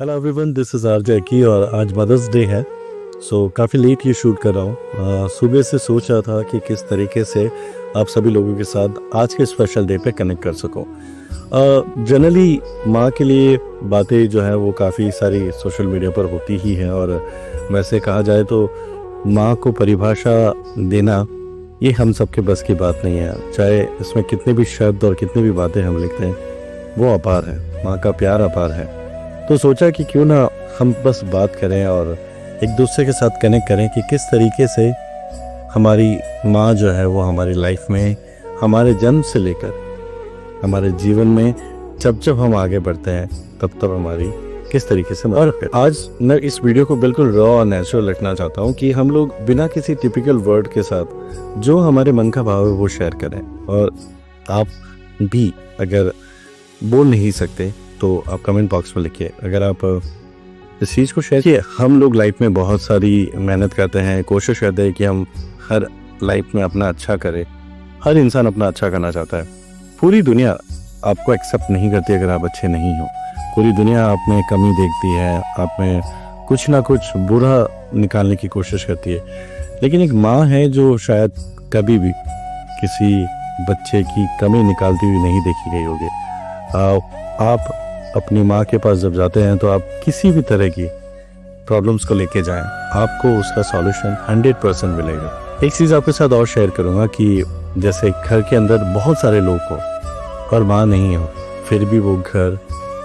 Hello everyone, this is RJ Aki और आज mother's day है। काफ़ी लेट ये शूट कर रहा हूँ। सुबह से सोच रहा था कि किस तरीके से आप सभी लोगों के साथ आज के स्पेशल डे पे कनेक्ट कर सकूँ। जनरली माँ के लिए बातें जो है वो काफ़ी सारी सोशल मीडिया पर होती ही हैं, और वैसे कहा जाए तो माँ को परिभाषा देना ये हम सबके बस की बात नहीं है। चाहे इसमें कितने भी शब्द और कितनी भी बातें हम लिखते हैं, वो अपार है, माँ का प्यार अपार है। तो सोचा कि क्यों ना हम बस बात करें और एक दूसरे के साथ कनेक्ट करें कि किस तरीके से हमारी माँ जो है वो हमारी लाइफ में हमारे जन्म से लेकर हमारे जीवन में जब जब हम आगे बढ़ते हैं तब तब हमारी किस तरीके से। और आज मैं इस वीडियो को बिल्कुल रॉ और नेचुरल रखना चाहता हूँ कि हम लोग बिना किसी टिपिकल वर्ड के साथ जो हमारे मन का भाव है वो शेयर करें। और आप भी अगर बोल नहीं सकते तो आप कमेंट बॉक्स में लिखिए। अगर आप इस चीज़ को शेयर किए, हम लोग लाइफ में बहुत सारी मेहनत करते हैं, कोशिश करते हैं कि हम हर लाइफ में अपना अच्छा करें। हर इंसान अपना अच्छा करना चाहता है। पूरी दुनिया आपको एक्सेप्ट नहीं करती अगर आप अच्छे नहीं हो। पूरी दुनिया आप में कमी देखती है, आप में कुछ ना कुछ बुरा निकालने की कोशिश करती है। लेकिन एक माँ है जो शायद कभी भी किसी बच्चे की कमी निकालती हुई नहीं देखी गई होगी। आप अपनी माँ के पास जब जाते हैं तो आप किसी भी तरह की प्रॉब्लम्स को लेके जाएं, आपको उसका सॉल्यूशन 100% मिलेगा। एक चीज़ आपके साथ और शेयर करूँगा कि जैसे घर के अंदर बहुत सारे लोग हो और माँ नहीं हो, फिर भी वो घर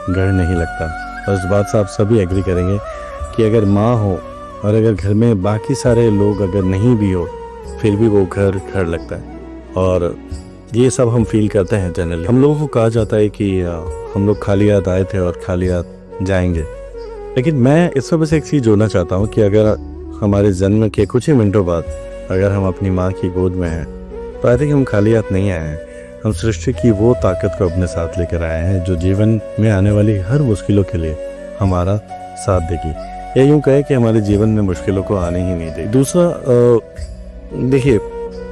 नहीं लगता। और इस बात से आप सभी एग्री करेंगे कि अगर माँ हो और अगर घर में बाकी सारे लोग अगर नहीं भी हो, फिर भी वो घर लगता है। और ये सब हम फील करते हैं जनरली। हम लोगों को कहा जाता है कि हम लोग खाली हाथ आए थे और खाली हाथ जाएंगे। लेकिन मैं इस वजह से एक चीज़ जोड़ना चाहता हूँ कि अगर हमारे जन्म के कुछ ही मिनटों बाद अगर हम अपनी माँ की गोद में हैं, तो आई थिंक हम खाली हाथ नहीं आए हैं। हम सृष्टि की वो ताकत को अपने साथ लेकर आए हैं जो जीवन में आने वाली हर मुश्किलों के लिए हमारा साथ देगी। या यूँ कहे कि हमारे जीवन में मुश्किलों को आने ही नहीं देगी। दूसरा, देखिए,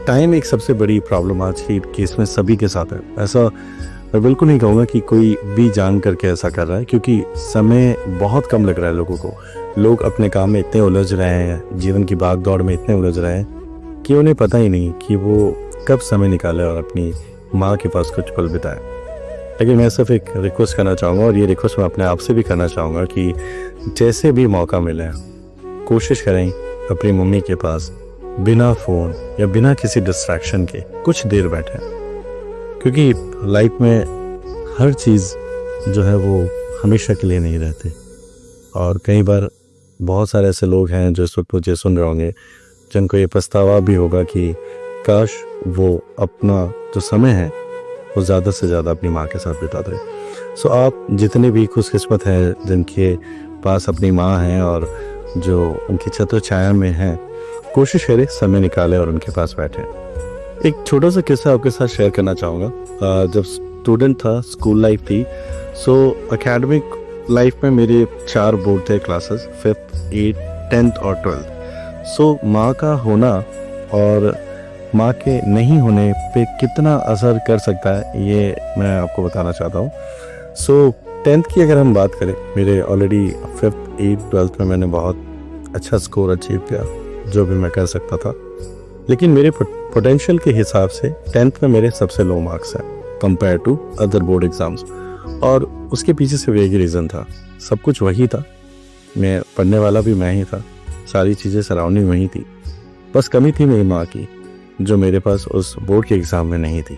टाइम एक सबसे बड़ी प्रॉब्लम आज की केस में सभी के साथ है। ऐसा मैं बिल्कुल नहीं कहूँगा कि कोई भी जान करके ऐसा कर रहा है, क्योंकि समय बहुत कम लग रहा है लोगों को। लोग अपने काम में इतने उलझ रहे हैं, जीवन की भाग दौड़ में इतने उलझ रहे हैं कि उन्हें पता ही नहीं कि वो कब समय निकाले और अपनी माँ के पास कुछ पल बिताए। लेकिन मैं सिर्फ एक रिक्वेस्ट करना चाहूँगा, और ये रिक्वेस्ट मैं अपने आप से भी करना चाहूँगा कि जैसे भी मौका मिले कोशिश करें अपनी मम्मी के पास बिना फ़ोन या बिना किसी डिस्ट्रैक्शन के कुछ देर बैठें। क्योंकि लाइफ में हर चीज़ जो है वो हमेशा के लिए नहीं रहती। और कई बार बहुत सारे ऐसे लोग हैं जो इस वक्त मुझे सुन रहे होंगे, जिनको ये पछतावा भी होगा कि काश वो अपना जो समय है वो ज़्यादा से ज़्यादा अपनी माँ के साथ बिता दें। आप जितने भी खुशकिस्मत हैं जिनके पास अपनी माँ है और जो उनकी छत्र छाया में है, कोशिश करें समय निकालें और उनके पास बैठें। एक छोटा सा किस्सा आपके साथ शेयर करना चाहूँगा। जब स्टूडेंट था, स्कूल लाइफ थी, एकेडमिक लाइफ में मेरे 4 बोर्ड थे क्लासेस, 5th, 8th, 10th और 12th। माँ का होना और माँ के नहीं होने पे कितना असर कर सकता है ये मैं आपको बताना चाहता हूँ। 10th की अगर हम बात करें, मेरे ऑलरेडी 5th, 8th, 12th में मैंने बहुत अच्छा स्कोर अचीव किया, जो भी मैं कर सकता था। लेकिन मेरे पोटेंशियल के हिसाब से 10th में मेरे सबसे लो मार्क्स हैं compare to other board exams. और उसके पीछे सिर्फ एक ही रीज़न था, सब कुछ वही था, मैं पढ़ने वाला भी मैं ही था, सारी चीज़ें सराउंडिंग वही थी। बस कमी थी मेरी माँ की, जो मेरे पास उस बोर्ड के एग्ज़ाम में नहीं थी।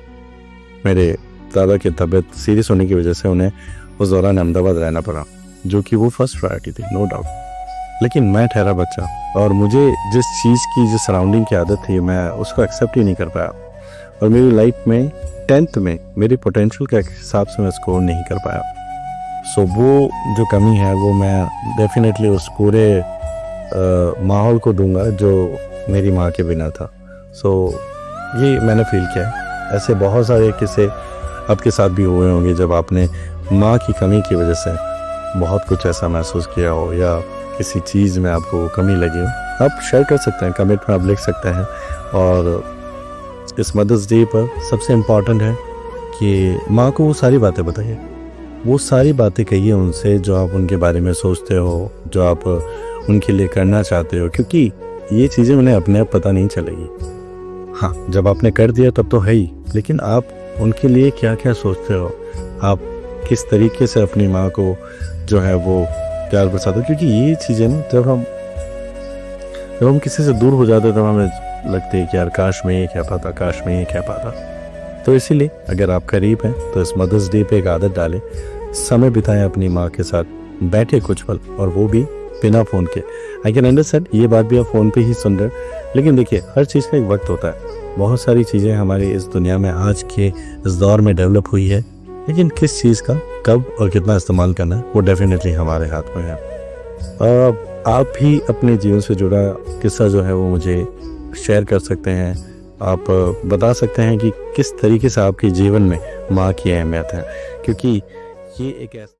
मेरे दादा की तबीयत सीरियस होने की वजह से उन्हें उस दौरान अहमदाबाद रहना पड़ा, जो कि वो फर्स्ट प्रायोरिटी थी, नो डाउट। लेकिन मैं ठहरा बच्चा, और मुझे जिस चीज़ की जो सराउंडिंग की आदत थी, मैं उसको एक्सेप्ट ही नहीं कर पाया। और मेरी लाइफ में 10th में मेरे पोटेंशियल के हिसाब से मैं स्कोर नहीं कर पाया। वो जो कमी है वो मैं डेफिनेटली उस पूरे माहौल को दूंगा जो मेरी माँ के बिना था। ये मैंने फील किया है। ऐसे बहुत सारे किस्से आपके साथ भी हुए होंगे जब आपने माँ की कमी की वजह से बहुत कुछ ऐसा महसूस किया हो, या किसी चीज़ में आपको कमी लगी हो। आप शेयर कर सकते हैं, कमेंट में आप लिख सकते हैं। और इस मदर्स डे पर सबसे इम्पॉर्टेंट है कि माँ को वो सारी बातें बताइए वो सारी बातें कहिए उनसे जो आप उनके बारे में सोचते हो, जो आप उनके लिए करना चाहते हो, क्योंकि ये चीज़ें उन्हें अपने आप पता नहीं चलेगी। हाँ, जब आपने कर दिया तब तो है ही, लेकिन आप उनके लिए क्या-क्या सोचते हो? आप किस तरीके से अपनी माँ को जो है वो प्यार बरसाते हो? क्योंकि ये चीज़ें ना जब हम किसी से दूर हो जाते हैं तब हमें लगती है कि यार काश मैं ये कह पाता, काश मैं ये कह पाता। तो इसीलिए अगर आप करीब हैं तो इस मदर्स डे पे एक आदत डालें, समय बिताएं अपनी माँ के साथ, बैठे कुछ पल, और वो भी बिना फ़ोन के। आई कैन अंडरस्टैंड ये बात भी आप फ़ोन पे ही सुन रहे हैं, लेकिन देखिए हर चीज़ का एक वक्त होता है। बहुत सारी चीज़ें हमारी इस दुनिया में आज के इस दौर में डेवलप हुई है, लेकिन किस चीज़ का कब और कितना इस्तेमाल करना है वो डेफिनेटली हमारे हाथ में है। आप भी अपने जीवन से जुड़ा किस्सा जो है वो मुझे शेयर कर सकते हैं। आप बता सकते हैं कि किस तरीके से आपके जीवन में माँ की अहमियत है, क्योंकि ये एक ऐसा